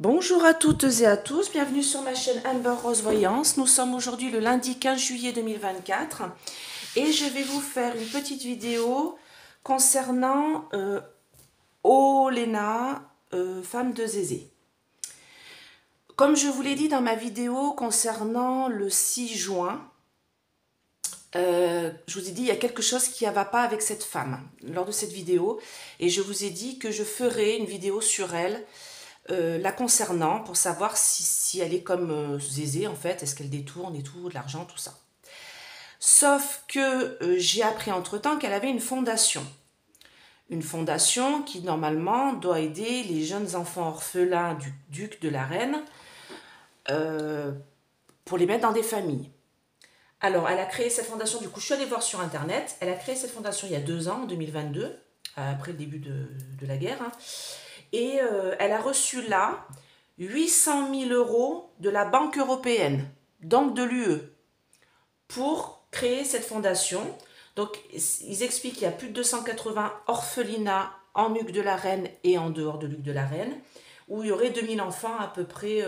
Bonjour à toutes et à tous, bienvenue sur ma chaîne Amber Rose Voyance. Nous sommes aujourd'hui le lundi 15 juillet 2024 et je vais vous faire une petite vidéo concernant Olena, femme de Zézé. Comme je vous l'ai dit dans ma vidéo concernant le 6 juin, je vous ai dit il y a quelque chose qui ne va pas avec cette femme lors de cette vidéo et je vous ai dit que je ferai une vidéo sur elle la concernant pour savoir si elle est comme Zézé en fait, est-ce qu'elle détourne et tout, de l'argent, tout ça. Sauf que j'ai appris entre-temps qu'elle avait une fondation. Une fondation qui normalement doit aider les jeunes enfants orphelins du duc de la reine pour les mettre dans des familles. Alors elle a créé cette fondation, du coup je suis allée voir sur internet, elle a créé cette fondation il y a 2 ans, en 2022, après le début de la guerre, hein. Et elle a reçu là 800 000 € de la Banque européenne, donc de l'UE, pour créer cette fondation. Donc ils expliquent qu'il y a plus de 280 orphelinats en Hugues de la Reine et en dehors de l'Hugues de la Reine, où il y aurait 2000 enfants à peu près,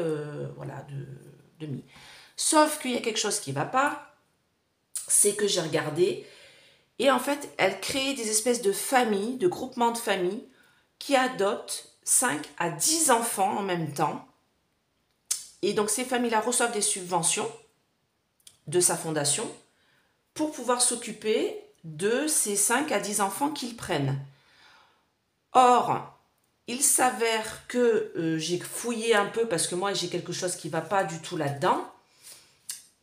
voilà, de 2000. Sauf qu'il y a quelque chose qui ne va pas, c'est que j'ai regardé, et en fait, elle crée des espèces de familles, de groupements de familles, qui adoptent 5 à 10 enfants en même temps. Et donc ces familles-là reçoivent des subventions de sa fondation pour pouvoir s'occuper de ces 5 à 10 enfants qu'ils prennent. Or, il s'avère que j'ai fouillé un peu parce que moi j'ai quelque chose qui ne va pas du tout là-dedans.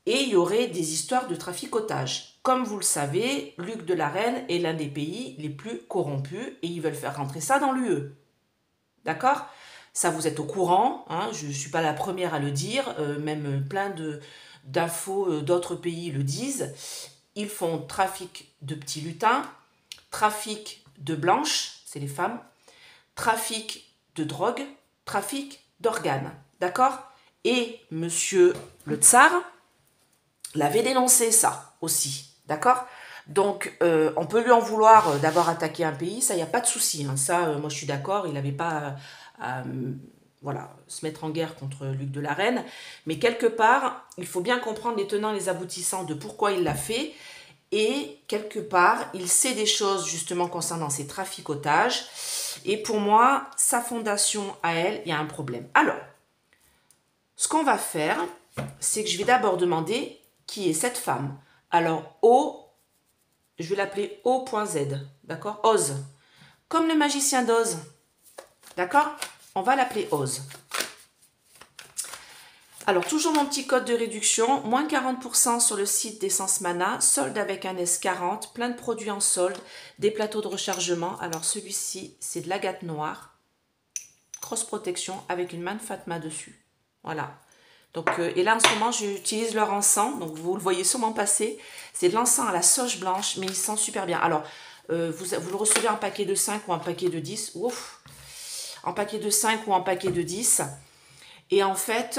Et il y aurait des histoires de traficotage. Comme vous le savez, l'Hugues de la Reine est l'un des pays les plus corrompus et ils veulent faire rentrer ça dans l'UE. D'accord? Ça, vous êtes au courant, hein, je ne suis pas la première à le dire, même plein d'infos d'autres pays le disent. Ils font trafic de petits lutins, trafic de blanches, c'est les femmes, trafic de drogue, trafic d'organes. D'accord? Et monsieur le tsar l'avait dénoncé ça aussi. D'accord? Donc, on peut lui en vouloir d'avoir attaqué un pays, ça, il n'y a pas de souci. Hein. Ça, moi, je suis d'accord, il n'avait pas à voilà, se mettre en guerre contre Luc de la Reine. Mais quelque part, il faut bien comprendre les tenants et les aboutissants de pourquoi il l'a fait. Et quelque part, il sait des choses justement concernant ses traficotages. Et pour moi, sa fondation à elle, il y a un problème. Alors, ce qu'on va faire, c'est que je vais d'abord demander qui est cette femme. Alors, je vais l'appeler O.Z, d'accord? Oz. Comme le magicien d'Oz, d'accord? On va l'appeler Oz. Alors, toujours mon petit code de réduction, moins 40% sur le site d'Essence Mana, solde avec un S40, plein de produits en solde, des plateaux de rechargement. Alors, celui-ci, c'est de l'agate noire, cross protection avec une main de Fatma dessus. Voilà. Donc, et là, en ce moment, j'utilise leur encens. Donc, vous le voyez sûrement passer. C'est de l'encens à la sauge blanche, mais il sent super bien. Alors, vous le recevez en paquet de 5 ou en paquet de 10. Ouf! En paquet de 5 ou en paquet de 10. Et en fait,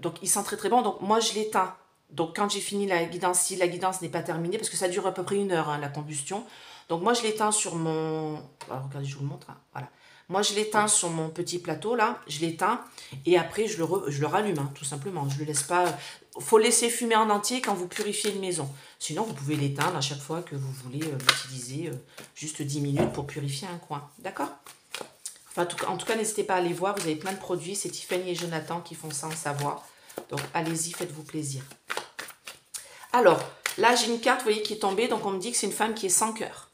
donc, il sent très très bon. Donc, moi, je l'éteins. Donc, quand j'ai fini la guidance, si la guidance n'est pas terminée, parce que ça dure à peu près 1 heure, hein, la combustion. Donc, moi, je l'éteins sur mon... Alors, regardez, je vous le montre. Hein. Voilà. Moi, je l'éteins sur mon petit plateau, là. Je l'éteins et après, je le rallume, hein, tout simplement. Je ne le laisse pas... Il faut laisser fumer en entier quand vous purifiez une maison. Sinon, vous pouvez l'éteindre à chaque fois que vous voulez l'utiliser. Juste 10 minutes pour purifier un coin. D'accord? Enfin, en tout cas, n'hésitez pas à aller voir. Vous avez plein de produits. C'est Tiffany et Jonathan qui font ça en Savoie. Donc, allez-y, faites-vous plaisir. Alors, là, j'ai une carte, vous voyez, qui est tombée. Donc, on me dit que c'est une femme qui est sans cœur.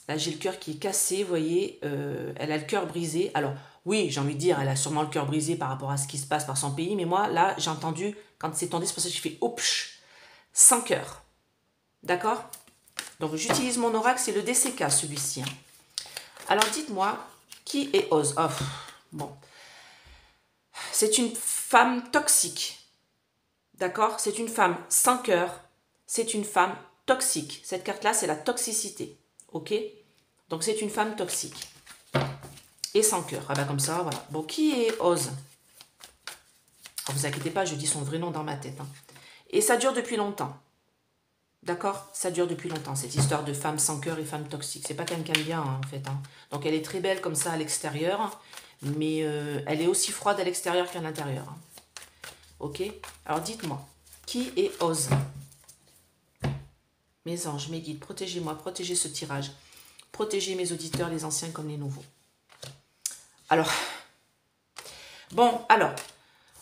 Là, j'ai le cœur qui est cassé, vous voyez, elle a le cœur brisé. Alors, oui, j'ai envie de dire, elle a sûrement le cœur brisé par rapport à ce qui se passe par son pays. Mais moi, là, j'ai entendu, quand c'est tombé, c'est pour ça que j'ai fait « oups », sans cœur. D'accord? Donc, j'utilise mon oracle, c'est le DCK, celui-ci. Hein. Alors, dites-moi, qui est Oz? Oh, bon. C'est une femme toxique. D'accord? C'est une femme sans cœur. C'est une femme toxique. Cette carte-là, c'est la toxicité. Ok? Donc, c'est une femme toxique. Et sans cœur. Ah ben comme ça, voilà. Bon, qui est Oz? Ne vous inquiétez pas, je dis son vrai nom dans ma tête. Hein. Et ça dure depuis longtemps. D'accord? Ça dure depuis longtemps, cette histoire de femme sans cœur et femme toxique. C'est pas quelqu'un de bien, hein, en fait. Hein. Donc elle est très belle comme ça à l'extérieur, mais elle est aussi froide à l'extérieur qu'à l'intérieur. Hein. Ok? Alors dites-moi, qui est Oz? Mes anges, mes guides, protégez-moi, protégez ce tirage. Protégez mes auditeurs, les anciens comme les nouveaux. Alors,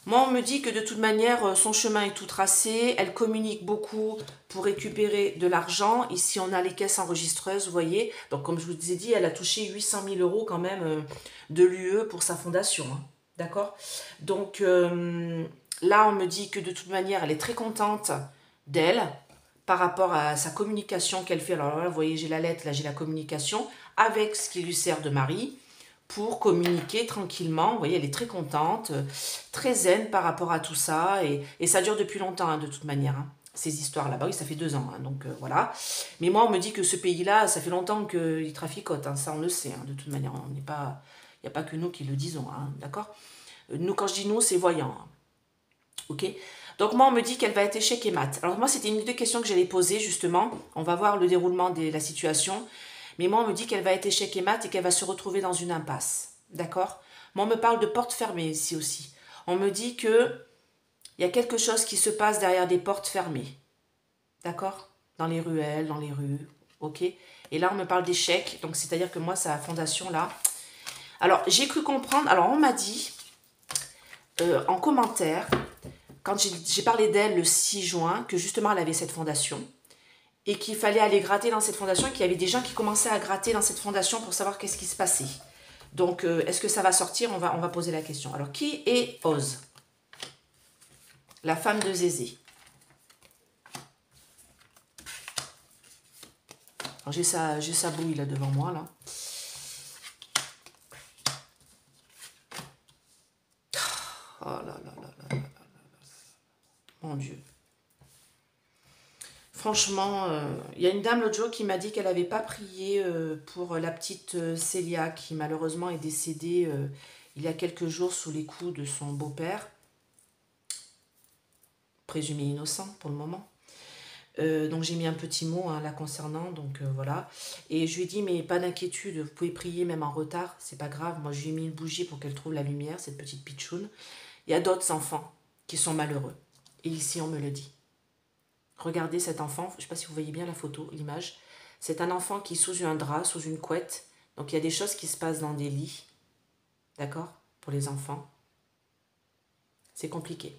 moi on me dit que de toute manière, son chemin est tout tracé. Elle communique beaucoup pour récupérer de l'argent. Ici, on a les caisses enregistreuses, vous voyez. Donc, comme je vous ai dit, elle a touché 800 000 euros quand même de l'UE pour sa fondation. Hein. D'accord? Donc, là, on me dit que de toute manière, elle est très contente d'elle par rapport à sa communication qu'elle fait. Alors là, vous voyez, j'ai la lettre, là j'ai la communication avec ce qui lui sert de mari pour communiquer tranquillement. Vous voyez, elle est très contente, très zen par rapport à tout ça. Et ça dure depuis longtemps, hein, de toute manière, hein, ces histoires-là. Bah oui, ça fait 2 ans, hein, donc voilà. Mais moi, on me dit que ce pays-là, ça fait longtemps qu'il traficote. Hein, ça, on le sait, hein, de toute manière. On n'est pas... Il n'y a pas que nous qui le disons, hein, d'accord? Nous, quand je dis nous, c'est voyant. Hein, ok? Donc moi, on me dit qu'elle va être échec et mat. Alors moi, c'était une des questions que j'allais poser, justement. On va voir le déroulement de la situation. Mais moi, on me dit qu'elle va être échec et mat et qu'elle va se retrouver dans une impasse. D'accord? Moi, on me parle de portes fermées ici aussi. On me dit que il y a quelque chose qui se passe derrière des portes fermées. D'accord? Dans les ruelles, dans les rues. Ok? Et là, on me parle d'échec. Donc, c'est-à-dire que moi, sa fondation, là... Alors, j'ai cru comprendre... Alors, on m'a dit, en commentaire... Quand j'ai parlé d'elle le 6 juin, que justement elle avait cette fondation, et qu'il fallait aller gratter dans cette fondation, et qu'il y avait des gens qui commençaient à gratter dans cette fondation pour savoir qu'est-ce qui se passait. Donc, est-ce que ça va sortir? On va poser la question. Alors, qui est Oz? La femme de Zézé. J'ai sa bouille là devant moi, là. Oh là là là là là là là. Mon Dieu. Franchement, il y a une dame l'autre jour qui m'a dit qu'elle n'avait pas prié pour la petite Célia qui malheureusement est décédée il y a quelques jours sous les coups de son beau-père, présumé innocent pour le moment. Donc j'ai mis un petit mot hein, la concernant, donc voilà. Et je lui ai dit, mais pas d'inquiétude, vous pouvez prier même en retard, c'est pas grave. Moi je lui ai mis une bougie pour qu'elle trouve la lumière, cette petite pitchoune. Il y a d'autres enfants qui sont malheureux. Et ici on me le dit. Regardez cet enfant, je ne sais pas si vous voyez bien la photo, l'image. C'est un enfant qui est sous un drap, sous une couette. Donc il y a des choses qui se passent dans des lits. D'accord? Pour les enfants. C'est compliqué.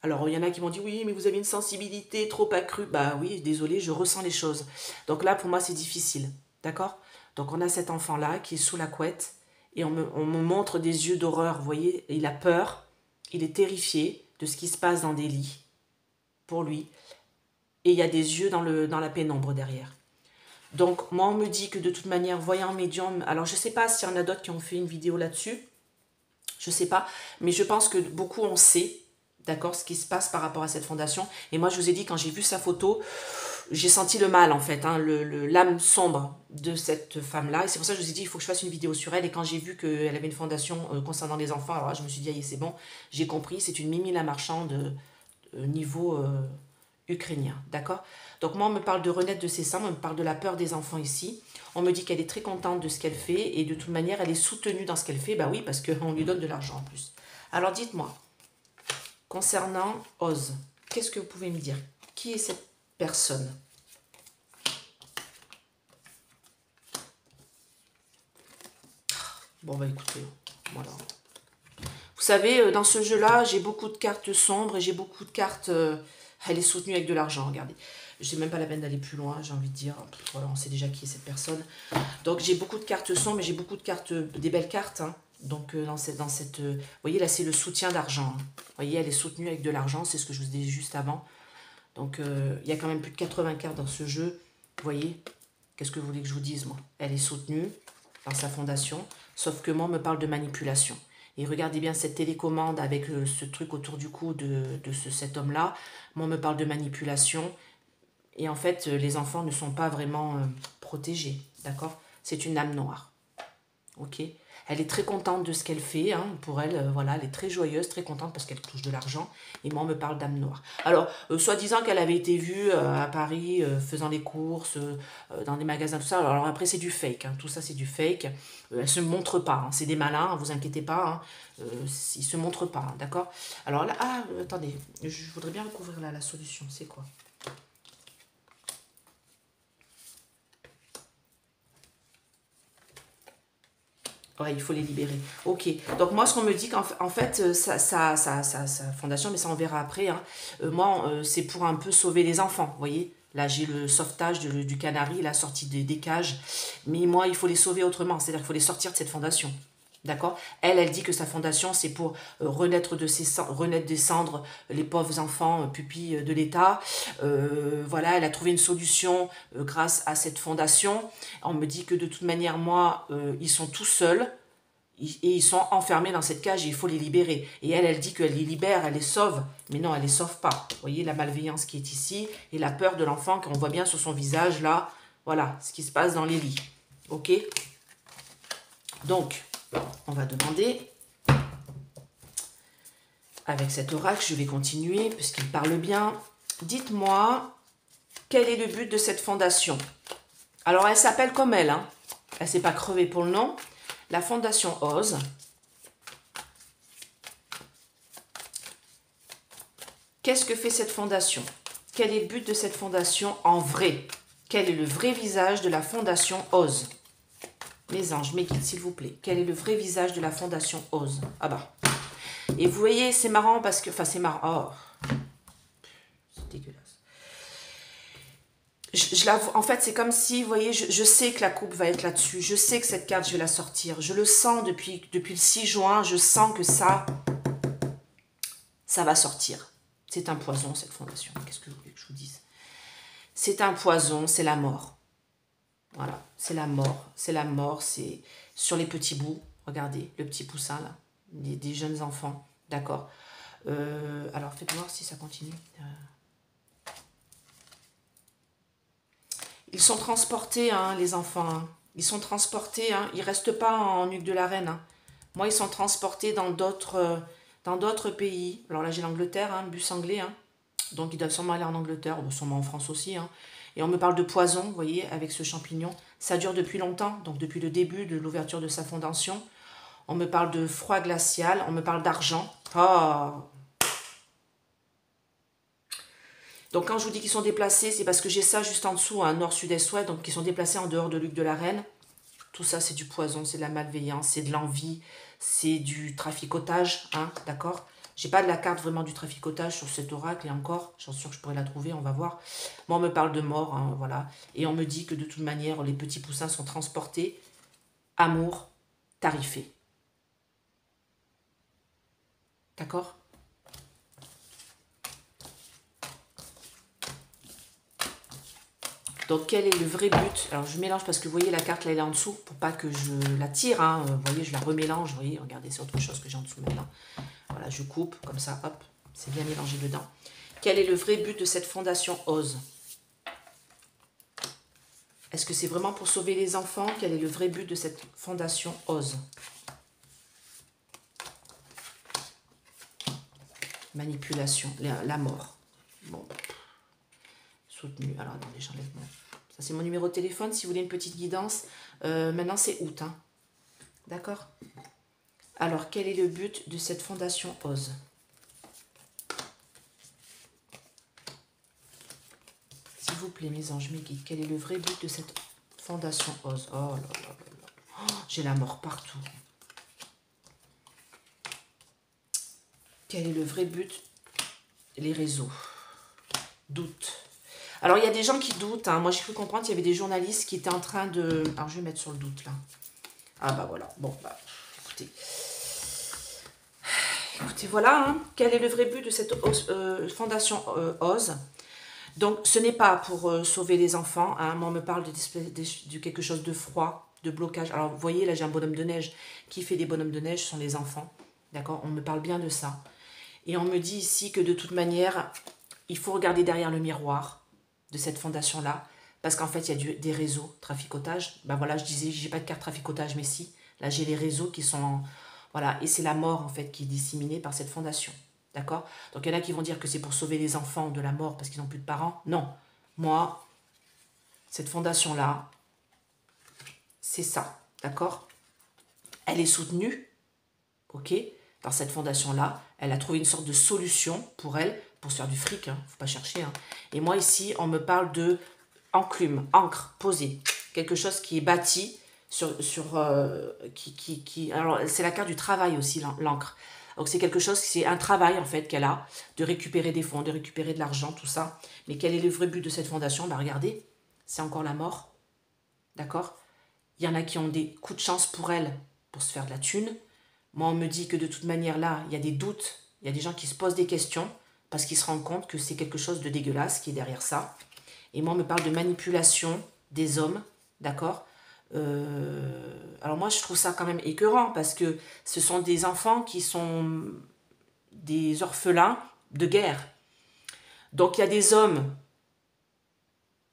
Alors il y en a qui m'ont dit, oui, mais vous avez une sensibilité trop accrue. Bah oui, désolé, je ressens les choses. Donc là, pour moi, c'est difficile. D'accord? Donc on a cet enfant-là qui est sous la couette. Et on me montre des yeux d'horreur, vous voyez? Il a peur, il est terrifié de ce qui se passe dans des lits. Pour lui. Et il y a des yeux dans la pénombre derrière. Donc, moi, on me dit que de toute manière, voyant médium... Alors, je ne sais pas s'il y en a d'autres qui ont fait une vidéo là-dessus. Je ne sais pas. Mais je pense que beaucoup, on sait, d'accord, ce qui se passe par rapport à cette fondation. Et moi, je vous ai dit, quand j'ai vu sa photo, j'ai senti le mal, en fait. Hein, l'âme sombre de cette femme-là. Et c'est pour ça que je vous ai dit, il faut que je fasse une vidéo sur elle. Et quand j'ai vu qu'elle avait une fondation concernant les enfants, alors là, je me suis dit, ah, c'est bon, j'ai compris. C'est une Mimi la marchande niveau ukrainien, d'accord? Donc moi, on me parle de renaître de ses cendres, on me parle de la peur des enfants ici. On me dit qu'elle est très contente de ce qu'elle fait et de toute manière, elle est soutenue dans ce qu'elle fait. Bah oui, parce qu'on lui donne de l'argent en plus. Alors dites-moi, concernant Oz, qu'est-ce que vous pouvez me dire? Qui est cette personne? Bon, bah écoutez, voilà. Vous savez, dans ce jeu-là, j'ai beaucoup de cartes sombres et j'ai beaucoup de cartes... elle est soutenue avec de l'argent, regardez. Je n'ai même pas la peine d'aller plus loin, j'ai envie de dire. Voilà, on sait déjà qui est cette personne. Donc, j'ai beaucoup de cartes sombres, mais j'ai beaucoup de cartes, des belles cartes. Hein. Donc, dans cette vous voyez, là, c'est le soutien d'argent. Hein. Vous voyez, elle est soutenue avec de l'argent, c'est ce que je vous disais juste avant. Donc, il y a quand même plus de 80 cartes dans ce jeu. Vous voyez, qu'est-ce que vous voulez que je vous dise, moi? Elle est soutenue par sa fondation, sauf que moi, on me parle de manipulation. Et regardez bien cette télécommande avec ce truc autour du cou cet homme-là. Moi, on me parle de manipulation. Et en fait, les enfants ne sont pas vraiment protégés. D'accord? C'est une âme noire. ok? Elle est très contente de ce qu'elle fait, hein, pour elle, voilà, elle est très joyeuse, très contente parce qu'elle touche de l'argent. Et moi, on me parle d'âme noire. Alors, soi-disant qu'elle avait été vue à Paris faisant les courses, dans des magasins, tout ça. Alors après, c'est du fake, hein, tout ça, c'est du fake. Elle se montre pas, hein, c'est des malins, vous inquiétez pas, hein, ils se montrent pas, hein, d'accord? Alors là, attendez, je voudrais bien recouvrir là la solution, c'est quoi? Ouais, il faut les libérer. Ok. Donc moi, ce qu'on me dit qu'en fait, sa fondation, mais ça on verra après, hein, moi, c'est pour un peu sauver les enfants, vous voyez. Là, j'ai le sauvetage du canari, la sortie des cages. Mais moi, il faut les sauver autrement. C'est-à-dire qu'il faut les sortir de cette fondation. D'accord? Elle dit que sa fondation, c'est pour renaître des cendres les pauvres enfants pupilles de l'État. Voilà, elle a trouvé une solution grâce à cette fondation. On me dit que de toute manière, moi, ils sont tout seuls et ils sont enfermés dans cette cage et il faut les libérer. Et elle dit qu'elle les libère, elle les sauve. Mais non, elle les sauve pas. Vous voyez la malveillance qui est ici et la peur de l'enfant qu'on voit bien sur son visage là. Voilà ce qui se passe dans les lits. Ok? Donc, on va demander, avec cet oracle, je vais continuer puisqu'il parle bien. Dites-moi, quel est le but de cette fondation? Alors, elle s'appelle comme elle, hein. Elle s'est pas crevée pour le nom. La fondation Ose. Qu'est-ce que fait cette fondation? Quel est le but de cette fondation en vrai? Quel est le vrai visage de la fondation Ose? Mes anges, mes guides, s'il vous plaît. Quel est le vrai visage de la fondation Ose? Ah bah. Et vous voyez, c'est marrant parce que... Enfin, c'est marrant. Oh. C'est dégueulasse. En fait, c'est comme si, vous voyez, je sais que la coupe va être là-dessus. Je sais que cette carte, je vais la sortir. Je le sens depuis le 6 juin. Je sens que ça va sortir. C'est un poison, cette fondation. Qu'est-ce que vous voulez que je vous dise? C'est un poison, c'est la mort. Voilà, c'est la mort. C'est la mort, c'est sur les petits bouts. Regardez, le petit poussin, là. Des jeunes enfants. D'accord. Alors, faites voir si ça continue. Ils sont transportés, hein, les enfants. Hein. Ils sont transportés. Hein. Ils ne restent pas en Hugues de la Reine. Hein. Moi, ils sont transportés dans d'autres pays. Alors là, j'ai l'Angleterre, hein, le bus anglais. Hein. Donc, ils doivent sûrement aller en Angleterre, ou sûrement en France aussi. Hein. Et on me parle de poison, vous voyez, avec ce champignon. Ça dure depuis longtemps, donc depuis le début de l'ouverture de sa fondation. On me parle de froid glacial, on me parle d'argent. Oh. Donc quand je vous dis qu'ils sont déplacés, c'est parce que j'ai ça juste en dessous, un nord, sud, est, ouest, donc ils sont déplacés en dehors de Luc de la Reine. Tout ça, c'est du poison, c'est de la malveillance, c'est de l'envie, c'est du traficotage, hein, d'accord? J'ai pas de la carte vraiment du traficotage sur cet oracle, et encore, j'en suis sûre que je pourrais la trouver, on va voir. Moi, on me parle de mort, hein, voilà. Et on me dit que de toute manière, les petits poussins sont transportés. Amour tarifé. D'accord? Donc, quel est le vrai but? Alors, je mélange parce que vous voyez, la carte, là, elle est en dessous, pour pas que je la tire. Hein. Vous voyez, je la remélange. Vous voyez, regardez, c'est autre chose que j'ai en dessous maintenant. Voilà, je coupe, comme ça, hop, c'est bien mélangé dedans. Quel est le vrai but de cette fondation Ose? Est-ce que c'est vraiment pour sauver les enfants? Quel est le vrai but de cette fondation Ose? Manipulation, la mort. Bon, soutenu. Alors, attendez, j'enlève mon... Ça, c'est mon numéro de téléphone, si vous voulez une petite guidance. Maintenant, c'est août, hein. D'accord? Alors, quel est le but de cette fondation Ose? S'il vous plaît, mes anges, mes guides, quel est le vrai but de cette fondation Ose? Oh là là là là. Oh, j'ai la mort partout. Quel est le vrai but? Les réseaux. Doute. Alors, il y a des gens qui doutent. Hein. Moi, j'ai cru comprendre qu'il y avait des journalistes qui étaient en train de... Alors, je vais mettre sur le doute, là. Ah, bah voilà. Bon, bah, écoutez. Écoutez, voilà. Hein. Quel est le vrai but de cette fondation Ose? Donc, ce n'est pas pour sauver les enfants. Hein. Moi, on me parle de quelque chose de froid, de blocage. Alors, vous voyez, là, j'ai un bonhomme de neige. Qui fait des bonhommes de neige? Ce sont les enfants. D'accord? On me parle bien de ça. Et on me dit ici que de toute manière, il faut regarder derrière le miroir de cette fondation-là. Parce qu'en fait, il y a des réseaux traficotage. Ben voilà, je disais, j'ai pas de carte traficotage, mais si. Là, j'ai les réseaux qui sont... Voilà, et c'est la mort, en fait, qui est disséminée par cette fondation. D'accord? Donc, il y en a qui vont dire que c'est pour sauver les enfants de la mort parce qu'ils n'ont plus de parents. Non. Moi, cette fondation-là, c'est ça. D'accord? Elle est soutenue, ok, par cette fondation-là. Elle a trouvé une sorte de solution pour elle, pour se faire du fric, hein, faut pas chercher. Hein. Et moi, ici, on me parle de enclume, encre, posée. Quelque chose qui est bâti alors, c'est la carte du travail aussi, l'encre. Donc, c'est quelque chose, c'est un travail, en fait, qu'elle a, de récupérer des fonds, de récupérer de l'argent, tout ça. Mais quel est le vrai but de cette fondation? Bah, regardez, c'est encore la mort, d'accord? Il y en a qui ont des coups de chance pour elle, pour se faire de la thune. Moi, on me dit que de toute manière, là, il y a des doutes, il y a des gens qui se posent des questions parce qu'ils se rendent compte que c'est quelque chose de dégueulasse qui est derrière ça. Et moi, on me parle de manipulation des hommes, d'accord? Alors moi, je trouve ça quand même écœurant parce que ce sont des enfants qui sont des orphelins de guerre. Donc, il y a des hommes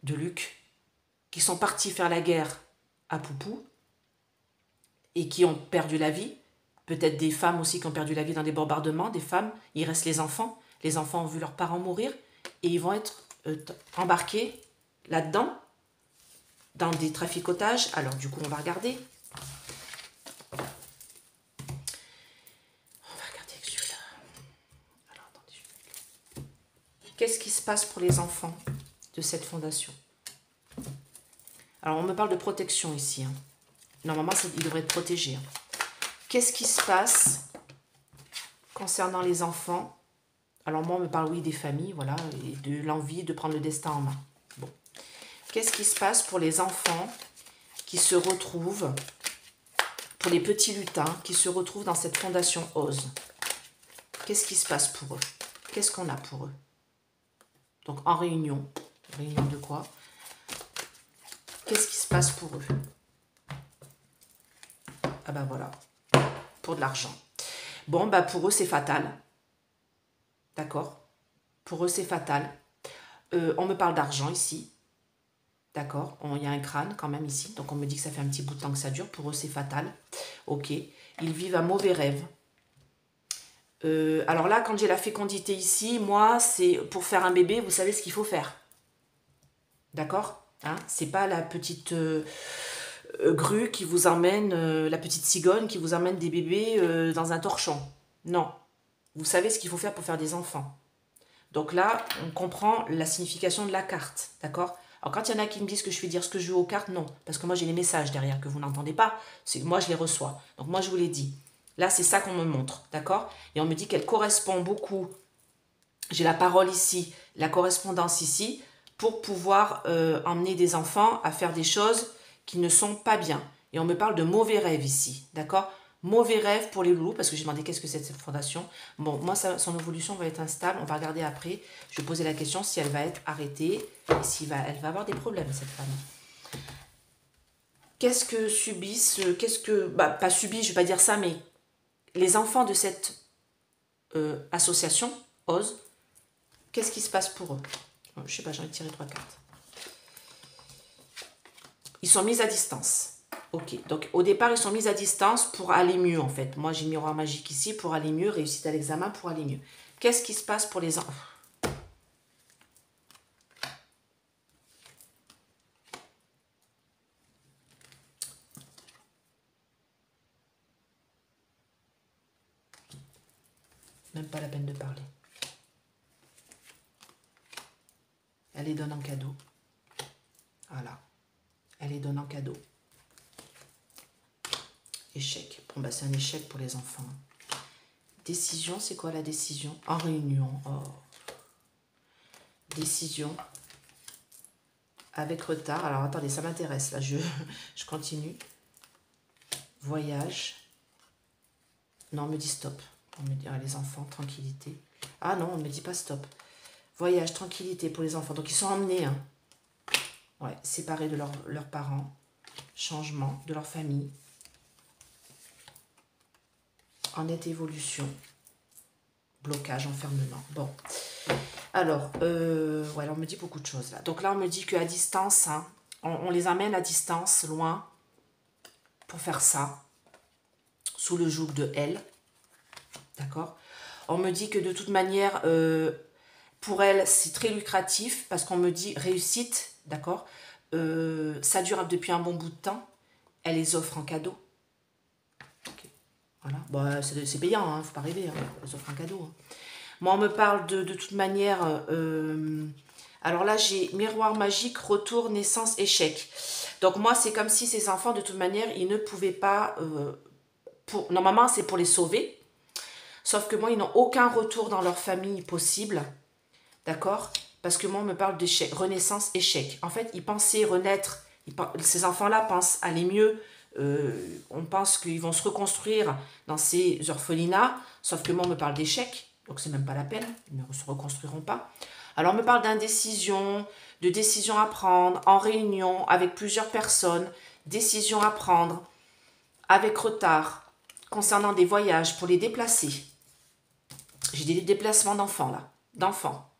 de Luc qui sont partis faire la guerre à Poupou et qui ont perdu la vie. Peut-être des femmes aussi qui ont perdu la vie dans des bombardements, des femmes. Il reste les enfants. Les enfants ont vu leurs parents mourir et ils vont être embarqués là-dedans, dans des traficotages. Alors du coup, on va regarder. On va regarder avec celui-là. Alors, attendez. Qu'est-ce qui se passe pour les enfants de cette fondation? Alors, on me parle de protection ici. Hein. Normalement, ils devraient être protégés. Hein. Qu'est-ce qui se passe concernant les enfants? Alors moi, on me parle, oui, des familles, voilà, et de l'envie de prendre le destin en main. Bon. Qu'est-ce qui se passe pour les enfants qui se retrouvent, pour les petits lutins qui se retrouvent dans cette fondation OSE? Qu'est-ce qui se passe pour eux? Qu'est-ce qu'on a pour eux? Donc en réunion. Réunion de quoi? Qu'est-ce qui se passe pour eux? Ah ben voilà. Pour de l'argent. Bon, bah pour eux, c'est fatal. D'accord? Pour eux, c'est fatal. On me parle d'argent ici. D'accord? Il y a un crâne quand même ici. Donc on me dit que ça fait un petit bout de temps que ça dure. Pour eux, c'est fatal. Ok. Ils vivent un mauvais rêve. Alors là, quand j'ai la fécondité ici, moi, c'est pour faire un bébé, vous savez ce qu'il faut faire. D'accord? Hein? C'est pas la petite grue qui vous emmène, la petite cigogne qui vous emmène des bébés dans un torchon. Non. Vous savez ce qu'il faut faire pour faire des enfants. Donc là, on comprend la signification de la carte. D'accord? Alors quand il y en a qui me disent que je fais dire ce que je veux aux cartes, non. Parce que moi, j'ai les messages derrière que vous n'entendez pas. Moi, je les reçois. Donc moi, je vous l'ai dit. Là, c'est ça qu'on me montre. D'accord? Et on me dit qu'elle correspond beaucoup. J'ai la parole ici, la correspondance ici, pour pouvoir emmener des enfants à faire des choses qui ne sont pas bien. Et on me parle de mauvais rêves ici. D'accord? Mauvais rêve pour les loulous, parce que j'ai demandé qu'est-ce que c'est cette fondation. Bon, moi, son évolution va être instable. On va regarder après. Je vais poser la question si elle va être arrêtée et si elle va avoir des problèmes, cette femme. Qu'est-ce que subissent, pas subissent, je ne vais pas dire ça, mais les enfants de cette association, OSE, qu'est-ce qui se passe pour eux? Je ne sais pas, j'ai envie de tirer 3 cartes. Ils sont mis à distance. Ok, donc au départ, ils sont mis à distance pour aller mieux, en fait. Moi, j'ai miroir magique ici pour aller mieux, réussite à l'examen pour aller mieux. Qu'est-ce qui se passe pour les enfants? Même pas la peine de parler. Elle les donne en cadeau. Voilà. Elle les donne en cadeau. Échec. Bon, bah, c'est un échec pour les enfants. Décision, c'est quoi la décision? En réunion. Oh. Décision. Avec retard. Alors, attendez, ça m'intéresse. Là, je continue. Voyage. Non, on me dit stop. On me dit, les enfants, tranquillité. Ah non, on ne me dit pas stop. Voyage, tranquillité pour les enfants. Donc, ils sont emmenés. Hein. Ouais, séparés de leurs parents. Changement de leur famille. En nette évolution. Blocage, enfermement. Bon. Alors, ouais, on me dit beaucoup de choses là. Donc là, on me dit qu'à distance, hein, on les amène à distance, loin, pour faire ça. sous le joug de elle. D'accord? On me dit que de toute manière, pour elle, c'est très lucratif parce qu'on me dit réussite, d'accord? Ça dure depuis un bon bout de temps. Elle les offre en cadeau. Okay. Voilà. Bon, c'est payant, hein, faut pas rêver. Hein. Elle les offre en cadeau. Hein. Moi, on me parle de toute manière... alors là, j'ai miroir magique, retour, naissance, échec. Donc moi, c'est comme si ces enfants, de toute manière, ils ne pouvaient pas... normalement, c'est pour les sauver. Sauf que moi, ils n'ont aucun retour dans leur famille possible. D'accord? Parce que moi, on me parle d'échec, renaissance, échec. En fait, ils pensaient renaître. Ces enfants-là pensent aller mieux. On pense qu'ils vont se reconstruire dans ces orphelinats. Sauf que moi, on me parle d'échec. Donc, c'est même pas la peine. Ils ne se reconstruiront pas. Alors, on me parle d'indécision, de décision à prendre, en réunion, avec plusieurs personnes. Décision à prendre, avec retard, concernant des voyages pour les déplacer. J'ai des déplacements d'enfants, là. D'enfants.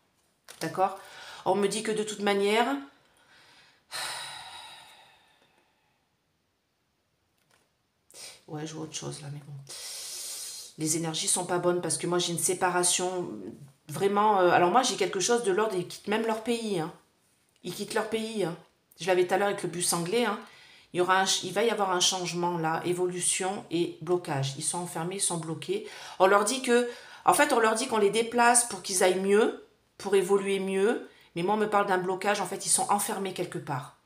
D'accord? On me dit que de toute manière, ouais, je vois autre chose là, mais bon. Les énergies sont pas bonnes parce que moi j'ai une séparation vraiment. Alors moi j'ai quelque chose de l'ordre, ils quittent même leur pays. Hein. Ils quittent leur pays. Hein. Je l'avais tout à l'heure avec le bus anglais. Hein. Il va y avoir un changement là, évolution et blocage. Ils sont enfermés, ils sont bloqués. On leur dit que, en fait, on leur dit qu'on les déplace pour qu'ils aillent mieux, pour évoluer mieux. Mais moi, on me parle d'un blocage. En fait, ils sont enfermés quelque part.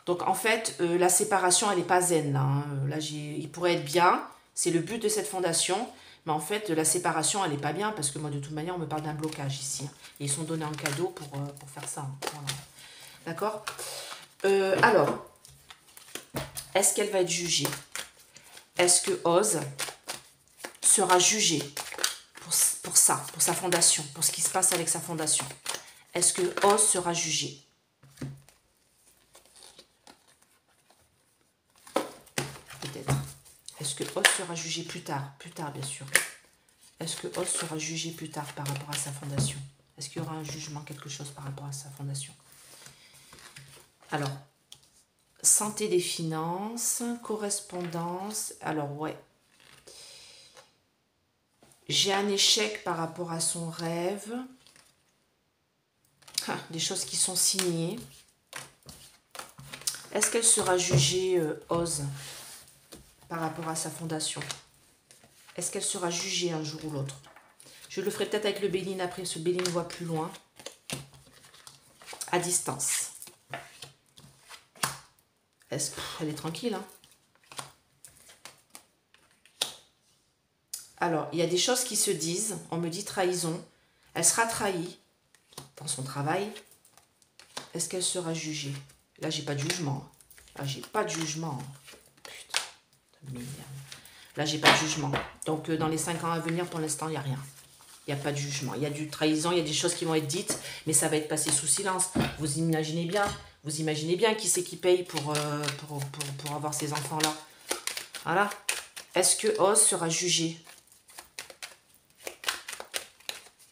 Donc, en fait, la séparation, elle n'est pas zen. Là, hein. Là ils pourraient être bien. C'est le but de cette fondation. Mais en fait, la séparation, elle n'est pas bien. Parce que moi, de toute manière, on me parle d'un blocage ici. Et ils sont donnés en cadeau pour faire ça. Voilà. D'accord? Alors, est-ce qu'elle va être jugée? Est-ce que Oz sera jugé pour ça, pour sa fondation, pour ce qui se passe avec sa fondation? Est-ce que Oz sera jugé? Peut-être. Est-ce que Oz sera jugé plus tard? Plus tard, bien sûr. Est-ce que Oz sera jugé plus tard par rapport à sa fondation? Est-ce qu'il y aura un jugement, quelque chose par rapport à sa fondation? Alors, santé des finances, correspondance. Alors, ouais. J'ai un échec par rapport à son rêve. Ah, des choses qui sont signées. Est-ce qu'elle sera jugée, Oz, par rapport à sa fondation? Est-ce qu'elle sera jugée un jour ou l'autre? Je le ferai peut-être avec le Béline après, ce Béline voit plus loin. À distance. Elle est tranquille, hein? Alors, il y a des choses qui se disent. On me dit trahison. Elle sera trahie dans son travail. Est-ce qu'elle sera jugée? Là, j'ai pas de jugement. Là, j'ai pas de jugement. Putain, merde. Là, j'ai pas de jugement. Donc, dans les 5 ans à venir, pour l'instant, il n'y a rien. Il n'y a pas de jugement. Il y a du trahison, il y a des choses qui vont être dites, mais ça va être passé sous silence. Vous imaginez bien qui c'est qui paye pour avoir ces enfants-là. Voilà. Est-ce que Oz sera jugé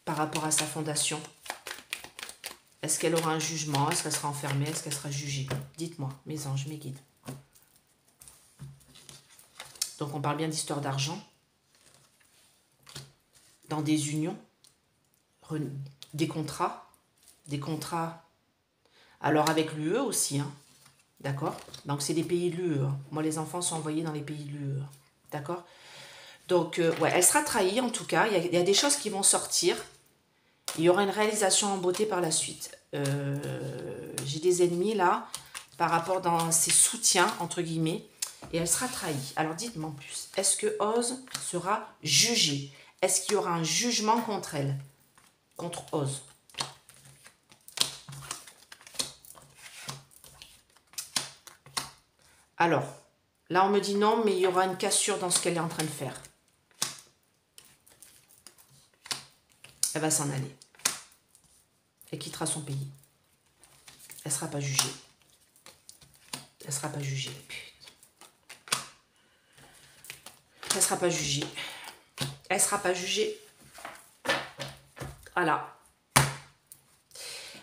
par rapport à sa fondation? Est-ce qu'elle aura un jugement? Est-ce qu'elle sera enfermée? Est-ce qu'elle sera jugée? Dites-moi, mes anges, mes guides. Donc, on parle bien d'histoire d'argent. Dans des unions. Des contrats. Des contrats. Alors, avec l'UE aussi, hein. D'accord? Donc, c'est des pays de l'UE. Hein. Moi, les enfants sont envoyés dans les pays de l'UE. D'accord? Donc, ouais, elle sera trahie, en tout cas. Il y a des choses qui vont sortir. Il y aura une réalisation en beauté par la suite. J'ai des ennemis, là, par rapport dans ses soutiens, entre guillemets. Et elle sera trahie. Alors, dites-moi en plus. Est-ce que Oz sera jugée? Est-ce qu'il y aura un jugement contre elle? Contre Oz? Alors, là, on me dit non, mais il y aura une cassure dans ce qu'elle est en train de faire. Elle va s'en aller. Elle quittera son pays. Elle ne sera pas jugée. Elle ne sera pas jugée. Elle ne sera pas jugée. Elle ne sera pas jugée. Voilà.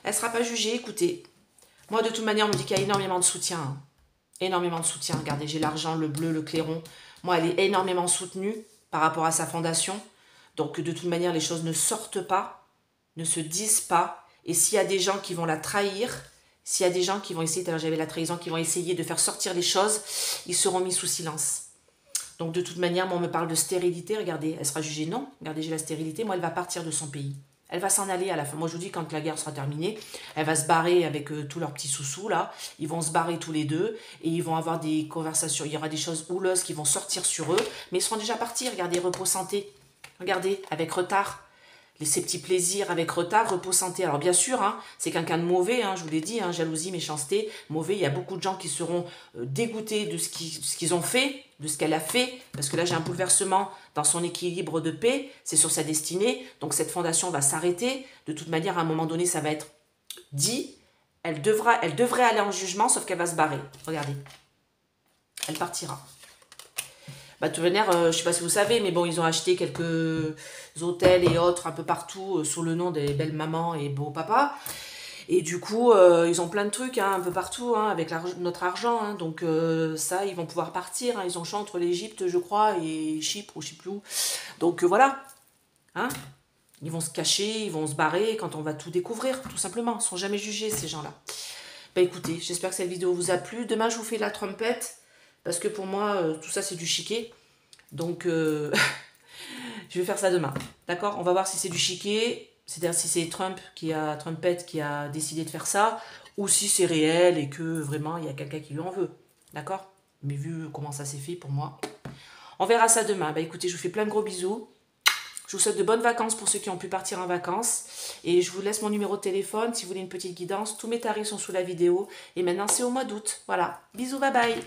Elle ne sera pas jugée. Écoutez, moi, de toute manière, on me dit qu'il y a énormément de soutien. Hein. Énormément de soutien. Regardez, j'ai l'argent, le bleu, le clairon. Moi, elle est énormément soutenue par rapport à sa fondation. Donc, de toute manière, les choses ne sortent pas, ne se disent pas. Et s'il y a des gens qui vont la trahir, s'il y a des gens qui vont essayer, tout à l'heure j'avais la trahison, qui vont essayer de faire sortir les choses, ils seront mis sous silence. Donc, de toute manière, moi, on me parle de stérilité. Regardez, elle sera jugée non. Regardez, j'ai la stérilité. Moi, elle va partir de son pays. Elle va s'en aller à la fin. Moi, je vous dis, quand la guerre sera terminée, elle va se barrer avec tous leurs petits sous-sous, là. Ils vont se barrer tous les deux et ils vont avoir des conversations. Il y aura des choses houleuses qui vont sortir sur eux. Mais ils seront déjà partis. Regardez, repos santé. Regardez, avec retard. Ces petits plaisirs avec retard, repos santé. Alors bien sûr, hein, c'est quelqu'un de mauvais, hein, je vous l'ai dit, hein, jalousie, méchanceté, mauvais. Il y a beaucoup de gens qui seront dégoûtés de ce qu'ils ont fait, de ce qu'elle a fait, parce que là j'ai un bouleversement dans son équilibre de paix, c'est sur sa destinée, donc cette fondation va s'arrêter. De toute manière, à un moment donné, ça va être dit, elle devrait aller en jugement, sauf qu'elle va se barrer. Regardez, elle partira. Bah, de manière, je ne sais pas si vous savez, mais bon, ils ont acheté quelques hôtels et autres un peu partout sous le nom des belles mamans et beaux papas. Et du coup, ils ont plein de trucs hein, un peu partout hein, avec notre argent. Hein, donc ça, ils vont pouvoir partir. Hein, ils ont choisi entre l'Égypte, je crois, et Chypre ou je ne sais plus où. Donc voilà. Hein, ils vont se cacher, ils vont se barrer quand on va tout découvrir, tout simplement. Ils ne sont jamais jugés, ces gens-là. Bah écoutez, j'espère que cette vidéo vous a plu. Demain, je vous fais la trompette. Parce que pour moi, tout ça, c'est du chiquet. Donc, je vais faire ça demain. D'accord? On va voir si c'est du chiquet. C'est-à-dire si c'est Trumpette qui a décidé de faire ça. Ou si c'est réel et que vraiment, il y a quelqu'un qui lui en veut. D'accord? Mais vu comment ça s'est fait pour moi. On verra ça demain. Bah écoutez, je vous fais plein de gros bisous. Je vous souhaite de bonnes vacances pour ceux qui ont pu partir en vacances. Et je vous laisse mon numéro de téléphone si vous voulez une petite guidance. Tous mes tarifs sont sous la vidéo. Et maintenant, c'est au mois d'août. Voilà. Bisous, bye bye.